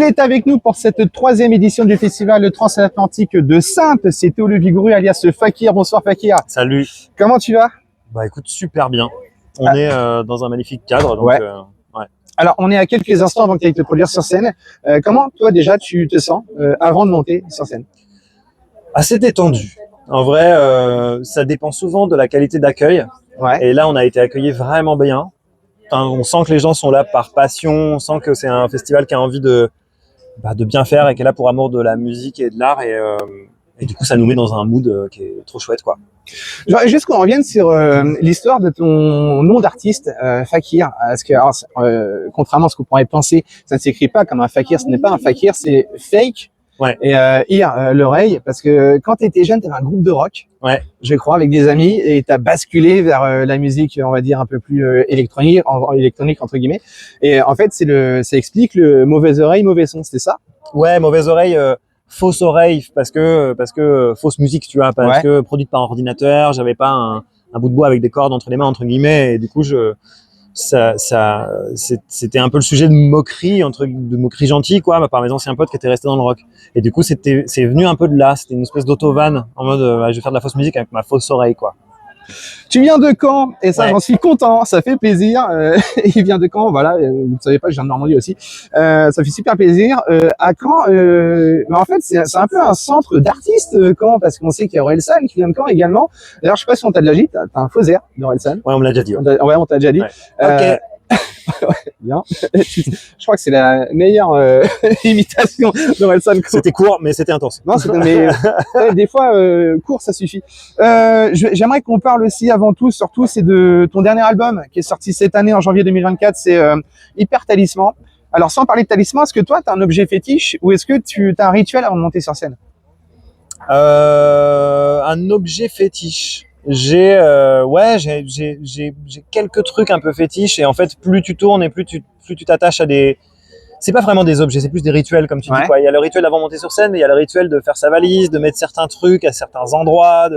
Il est avec nous pour cette 3e édition du festival transatlantique de Saintes. C'est Théo Le Vigoureux alias Fakir. Bonsoir Fakir. Salut. Comment tu vas? Bah écoute, super bien. On est dans un magnifique cadre. Donc, ouais. Ouais. Alors, on est à quelques instants avant que tu ailles te produire sur scène. Comment, toi, déjà, tu te sens avant de monter sur scène? Assez détendu. En vrai, ça dépend souvent de la qualité d'accueil. Ouais. Et là, on a été accueillis vraiment bien. Enfin, on sent que les gens sont là par passion. On sent que c'est un festival qui a envie de bien faire et qui est là pour amour de la musique et de l'art. Et du coup, ça nous met dans un mood qui est trop chouette, quoi. J'aurais juste qu'on revienne sur l'histoire de ton nom d'artiste, Fakir. Parce que, alors, contrairement à ce qu'on pourrait penser, ça ne s'écrit pas comme un fakir. Ce n'est pas un fakir, c'est fake. Ouais. Et l'oreille, parce que quand tu étais jeune, tu avais un groupe de rock, ouais. je crois, avec des amis, et tu as basculé vers la musique, on va dire, un peu plus électronique, entre guillemets. Et en fait, ça explique le mauvaise oreille, mauvais son, c'était ça? Ouais, mauvaise oreille, fausse oreille, parce que fausse musique, tu vois, parce que produite par ordinateur, j'avais pas un bout de bois avec des cordes entre les mains, entre guillemets, et du coup, c'était un peu le sujet de moquerie, de moquerie gentille, quoi, par mes anciens potes qui étaient restés dans le rock. Et du coup, c'est venu un peu de là. C'était une espèce d'auto-van en mode, je vais faire de la fausse musique avec ma fausse oreille, quoi. Tu viens de Caen, et ça, j'en suis content, ça fait plaisir. Il vient de Caen, voilà, vous ne savez pas, je viens de Normandie aussi. Ça fait super plaisir. À Caen, mais en fait, c'est un peu un centre d'artistes, Caen, parce qu'on sait qu'il y a Orelsan qui vient de Caen également. D'ailleurs, je sais pas si on t'a déjà dit, t'as un faux air d'Orelsan. Ouais, on me l'a déjà dit. Ouais, on t'a déjà dit. Ouais. Ok. Ouais, bien. Je crois que c'est la meilleure imitation d'Orelsan. C'était court, mais c'était intense. Non, mais des fois, court, ça suffit. J'aimerais qu'on parle aussi, avant tout, surtout, c'est de ton dernier album qui est sorti cette année, en janvier 2024, c'est Hyper Talisman. Alors, sans parler de talisman, est-ce que toi, tu as un objet fétiche ou est-ce que tu as un rituel avant de monter sur scène? Un objet fétiche. J'ai quelques trucs un peu fétiches, et en fait, plus tu tournes et plus tu t'attaches à des... C'est pas vraiment des objets, c'est plus des rituels, comme tu dis, quoi. Il y a le rituel avant de monter sur scène, mais il y a le rituel de faire sa valise, de mettre certains trucs à certains endroits,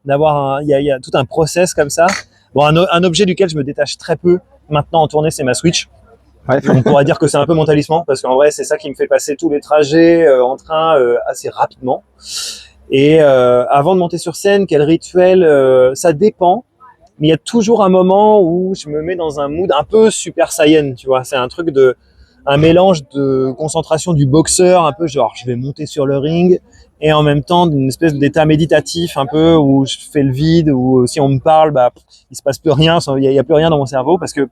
il y a tout un process comme ça. Bon, un objet duquel je me détache très peu maintenant en tournée, c'est ma Switch. Ouais. On pourrait dire que c'est un peu mon talisman, parce qu'en vrai, c'est ça qui me fait passer tous les trajets en train assez rapidement. Et avant de monter sur scène, quel rituel, ça dépend. Mais il y a toujours un moment où je me mets dans un mood un peu Super Saiyan, tu vois. C'est un mélange de concentration du boxeur, un peu genre je vais monter sur le ring, et en même temps d'une espèce d'état méditatif un peu où je fais le vide, où si on me parle, il se passe plus rien, il y a plus rien dans mon cerveau, parce que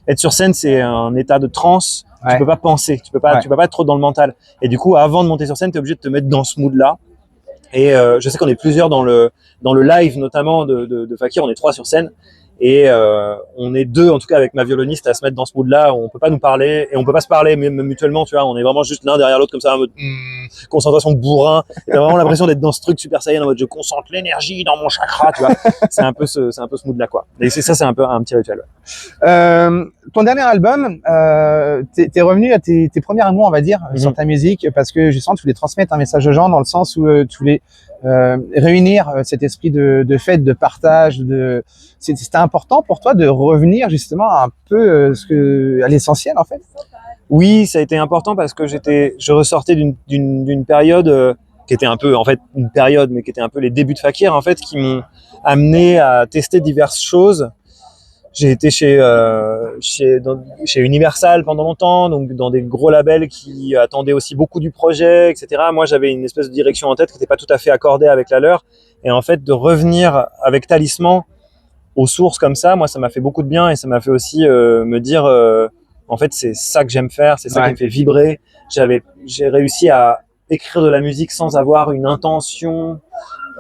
être sur scène, c'est un état de transe. Ouais. Tu peux pas penser, tu peux pas être trop dans le mental. Et du coup, avant de monter sur scène, t'es obligé de te mettre dans ce mood-là. Et je sais qu'on est plusieurs dans le live, notamment de Fakir, on est 3 sur scène, et on est 2 en tout cas avec ma violoniste à se mettre dans ce mood-là. On peut pas nous parler, et on peut pas se parler même mutuellement, tu vois. On est vraiment juste l'un derrière l'autre comme ça, en mode concentration de bourrin. Et t'as vraiment l'impression d'être dans ce truc Super Saiyan en mode je concentre l'énergie dans mon chakra, tu vois. C'est un peu ce mood-là, quoi. Et c'est un peu un petit rituel. Ton dernier album, t'es revenu à tes premiers amours, on va dire, sur ta musique, parce que je sens que tu voulais transmettre un message aux gens, dans le sens où tu voulais réunir cet esprit de fête, de partage. C'était important pour toi de revenir justement un peu à l'essentiel, en fait? Oui, ça a été important parce que je ressortais d'une période qui était un peu, en fait, une période, mais qui était un peu les débuts de Fakir, en fait, qui m'ont amené à tester diverses choses. J'ai été chez Universal pendant longtemps, donc dans des gros labels qui attendaient aussi beaucoup du projet, etc. Moi, j'avais une espèce de direction en tête qui n'était pas tout à fait accordée avec la leur. Et en fait, de revenir avec Talisman aux sources comme ça, moi, ça m'a fait beaucoup de bien, et ça m'a fait aussi me dire, en fait, c'est ça que j'aime faire, c'est ça qui me fait vibrer. J'ai réussi à écrire de la musique sans avoir une intention,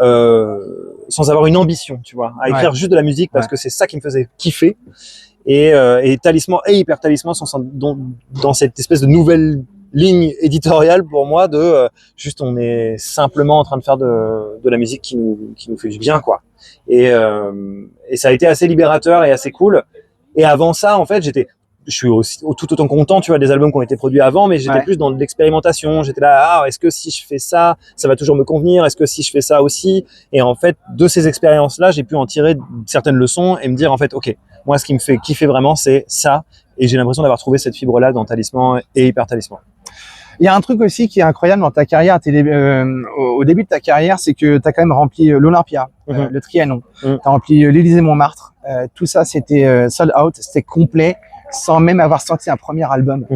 sans avoir une ambition, tu vois, à écrire juste de la musique parce que c'est ça qui me faisait kiffer. Et Talisman et Hyper Talisman sont dans cette espèce de nouvelle ligne éditoriale pour moi de juste on est simplement en train de faire de la musique qui nous fait du bien, quoi. Et ça a été assez libérateur et assez cool. Et avant ça, en fait, je suis aussi tout autant content, tu vois, des albums qui ont été produits avant, mais j'étais plus dans l'expérimentation. J'étais là, est-ce que si je fais ça, ça va toujours me convenir? Est-ce que si je fais ça aussi? Et en fait, de ces expériences-là, j'ai pu en tirer certaines leçons et me dire, en fait, ok, moi, ce qui me fait kiffer vraiment, c'est ça. Et j'ai l'impression d'avoir trouvé cette fibre-là dans Talisman et Hyper Talisman. Il y a un truc aussi qui est incroyable dans ta carrière, au début de ta carrière, c'est que tu as quand même rempli l'Olympia, le Trianon, tu as rempli l'Élysée-Montmartre. Tout ça, c'était sold out, c'était complet, sans même avoir sorti un premier album.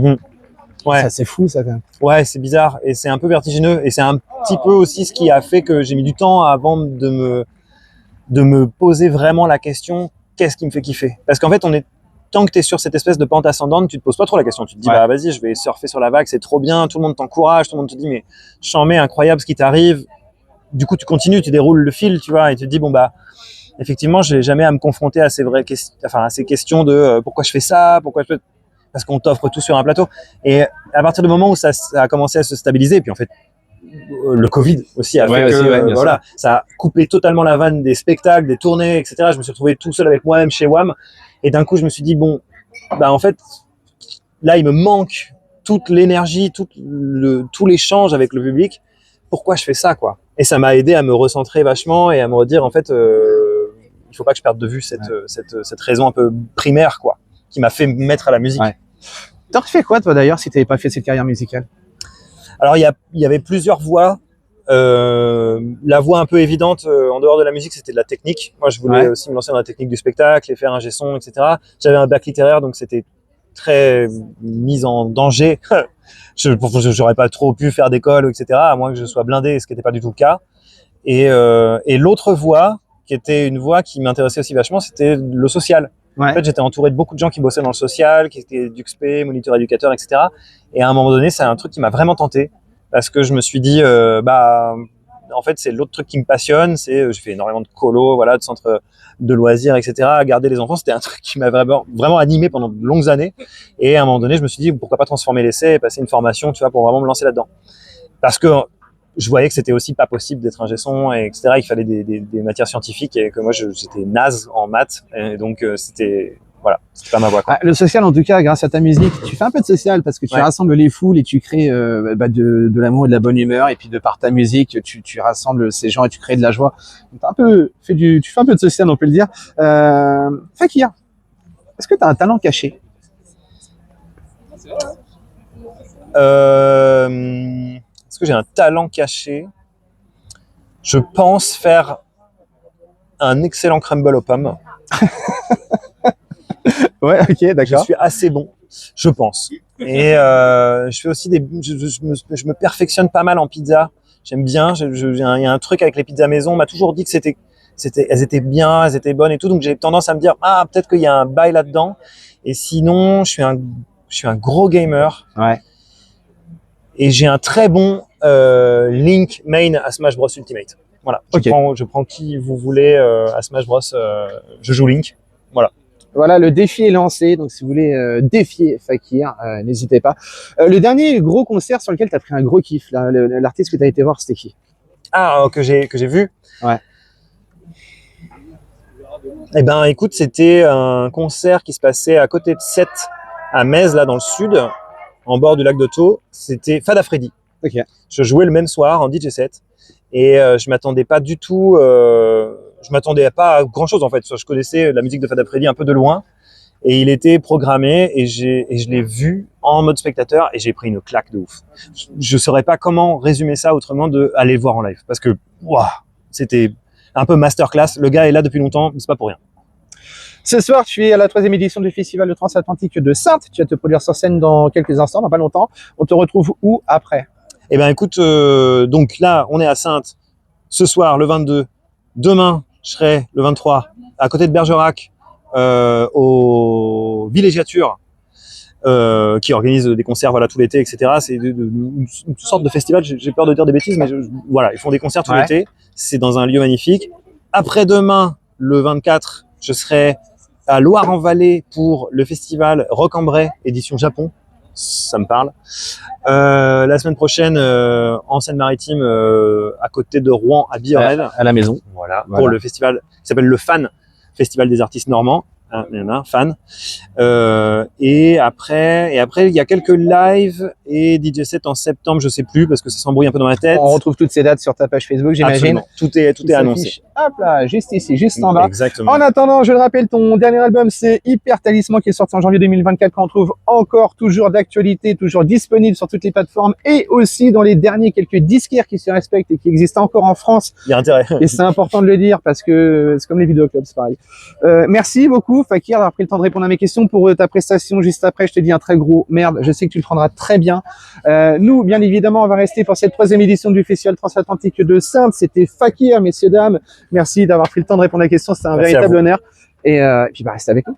Ouais. Ça, c'est fou, ça, quand même. Ouais, c'est bizarre et c'est un peu vertigineux et c'est un petit peu aussi ce qui a fait que j'ai mis du temps avant de me poser vraiment la question, qu'est-ce qui me fait kiffer? Parce qu'en fait, tant que tu es sur cette espèce de pente ascendante, tu te poses pas trop la question. Tu te dis, bah vas-y, je vais surfer sur la vague, c'est trop bien, tout le monde t'encourage, tout le monde te dit, mais j'en mets incroyable ce qui t'arrive. Du coup, tu continues, tu déroules le fil, tu vois, et tu te dis, bon, bah, effectivement, j'ai jamais à me confronter à ces vraies questions, enfin, à ces questions de pourquoi je fais ça, parce qu'on t'offre tout sur un plateau. Et à partir du moment où ça a commencé à se stabiliser, et puis en fait, le Covid aussi a fait que voilà, ça a coupé totalement la vanne des spectacles, des tournées, etc. Je me suis retrouvé tout seul avec moi-même chez WAM, et d'un coup, je me suis dit, bon, bah en fait, là, il me manque toute l'énergie, tout l'échange avec le public. Pourquoi je fais ça, quoi? Et ça m'a aidé à me recentrer vachement et à me redire, en fait, il faut pas que je perde de vue cette raison un peu primaire, quoi, qui m'a fait mettre à la musique. T'aurais fait quoi, toi, d'ailleurs, si t'avais pas fait cette carrière musicale? Alors, il y avait plusieurs voies. La voie un peu évidente en dehors de la musique, c'était de la technique. Moi, je voulais aussi me lancer dans la technique du spectacle et faire un G-son, etc. J'avais un bac littéraire, donc c'était très mis en danger. J'aurais pas trop pu faire d'école, etc., à moins que je sois blindé, ce qui n'était pas du tout le cas. Et l'autre voie, qui était une voie qui m'intéressait aussi vachement, c'était le social. En fait, j'étais entouré de beaucoup de gens qui bossaient dans le social, qui étaient d'UXP, moniteurs éducateurs, etc. Et à un moment donné, c'est un truc qui m'a vraiment tenté, parce que je me suis dit, en fait, c'est l'autre truc qui me passionne. J'ai fait énormément de colo, voilà, de centres de loisirs, etc. Garder les enfants, c'était un truc qui m'a vraiment animé pendant de longues années. Et à un moment donné, je me suis dit, pourquoi pas transformer l'essai et passer une formation, tu vois, pour vraiment me lancer là-dedans. Parce que je voyais que c'était aussi pas possible d'être un G-son, et etc. Il fallait des matières scientifiques, et que moi, j'étais naze en maths. Et donc, c'était pas ma voie, quoi. Le social, en tout cas, grâce à ta musique, tu fais un peu de social parce que tu rassembles les foules et tu crées de l'amour et de la bonne humeur, et puis de par ta musique, tu rassembles ces gens et tu crées de la joie. Donc, tu fais un peu de social, on peut le dire. Fakir, est-ce que tu as un talent caché? Est-ce que j'ai un talent caché? Je pense faire un excellent crumble aux pommes. Ouais, ok, d'accord. Je suis assez bon, je pense. Et je fais aussi je me perfectionne pas mal en pizza. J'aime bien. Il y a un truc avec les pizzas maison. On m'a toujours dit que elles étaient bien, elles étaient bonnes et tout. Donc j'ai tendance à me dire, peut-être qu'il y a un bail là-dedans. Et sinon, je suis un gros gamer. Ouais. Et j'ai un très bon Link main à Smash Bros Ultimate. Voilà. Je prends qui vous voulez à Smash Bros. Je joue Link. Voilà. Voilà, le défi est lancé. Donc, si vous voulez défier Fakir, n'hésitez pas. Le dernier gros concert sur lequel tu as pris un gros kiff, là, l'artiste que tu as été voir, c'était qui? Que j'ai vu. Ouais. Eh ben, écoute, c'était un concert qui se passait à côté de Sète, à Metz, là, dans le sud, en bord du lac de Thau. C'était Fada Freddy. Ok. Je jouais le même soir en DJ set, et je m'attendais pas du tout. Je m'attendais pas à grand chose, en fait. Je connaissais la musique de Fada Freddy un peu de loin, et il était programmé, et je l'ai vu en mode spectateur, et j'ai pris une claque de ouf. Je saurais pas comment résumer ça autrement de aller le voir en live, parce que c'était un peu masterclass. Le gars est là depuis longtemps, mais c'est pas pour rien. Ce soir, tu es à la 3e édition du Festival de Transatlantique de Saintes. Tu vas te produire sur scène dans quelques instants, dans pas longtemps. On te retrouve où après? Eh ben, écoute, donc là, on est à Saintes ce soir, le 22. Demain, je serai le 23 à côté de Bergerac, au Villégiature, qui organise des concerts, voilà, tout l'été, etc. C'est une sorte de festival. J'ai peur de dire des bêtises, mais voilà, ils font des concerts tout l'été. C'est dans un lieu magnifique. Après-demain, le 24, je serai à Loire-en-Vallée pour le festival Rock-en-Bray, édition Japon. Ça me parle. La semaine prochaine, en Seine-Maritime, à côté de Rouen, à Billorel. À la maison. Voilà. Pour le festival qui s'appelle le FAN, Festival des artistes normands, fan. Et après, il y a quelques lives et DJ set en septembre, je sais plus parce que ça s'embrouille un peu dans ma tête. On retrouve toutes ces dates sur ta page Facebook, j'imagine. Absolument. Tout est annoncé. Hop là, juste ici, juste en bas. Exactement. En attendant, je le rappelle, ton dernier album, c'est Hyper Talisman, qui est sorti en janvier 2024, qu'on trouve encore toujours d'actualité, toujours disponible sur toutes les plateformes et aussi dans les derniers quelques disquaires qui se respectent et qui existent encore en France. Il y a intérêt. Et c'est important de le dire parce que c'est comme les vidéoclubs, c'est pareil. Merci beaucoup, Fakir, d'avoir pris le temps de répondre à mes questions. Pour ta prestation juste après, je te dis un très gros merde. Je sais que tu le prendras très bien. Nous, bien évidemment, on va rester pour cette 3e édition du Festival Transatlantique de Saintes. C'était Fakir, messieurs, dames. Merci d'avoir pris le temps de répondre à la question. C'était un véritable honneur. Et puis, restez avec nous.